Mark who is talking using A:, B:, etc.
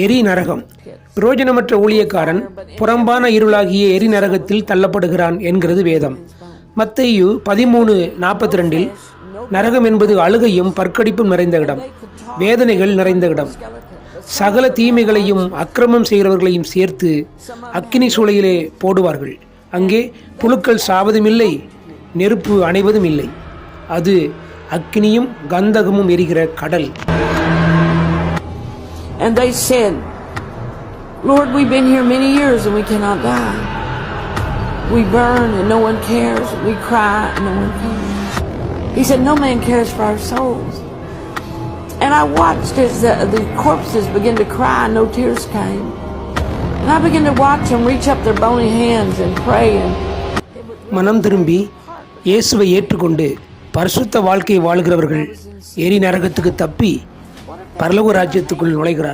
A: எரி நரகம். பிரயோஜனமற்ற ஊழியக்காரன் புறம்பான இருளாகிய எரி நரகத்தில் தள்ளப்படுகிறான் என்கிறது வேதம். மத்தேயு 13:42 நரகம் என்பது அழுகையும் பற்கடிப்பும் நிறைந்த இடம், வேதனைகள் நிறைந்த இடம். சகல தீமைகளையும் அக்கிரமம் செய்கிறவர்களையும் சேர்த்து அக்கினி சூளையிலே போடுவார்கள். அங்கே புழுக்கள் சாவதுமில்லை, நெருப்பு அணைவதும் இல்லை. அது அக்கினியும் கந்தகமும் எரிகிற கடல்.
B: And they said, Lord, we've been here many years and we cannot die. We burn and no one cares. We cry and no one cares. He said, no man cares for our souls. And I watched as the corpses began to cry and no tears came. And I began to watch them reach up their bony hands and pray.
A: மனம் திரும்பி இயேசுவை ஏற்றுக்கொண்டு பரிசுத்த வாழ்க்கை வாழ்கிறவர்கள் எரி நரகத்துக்கு தப்பி பரலோக ராஜ்யத்துக்குள் நுழைகிறார்கள்.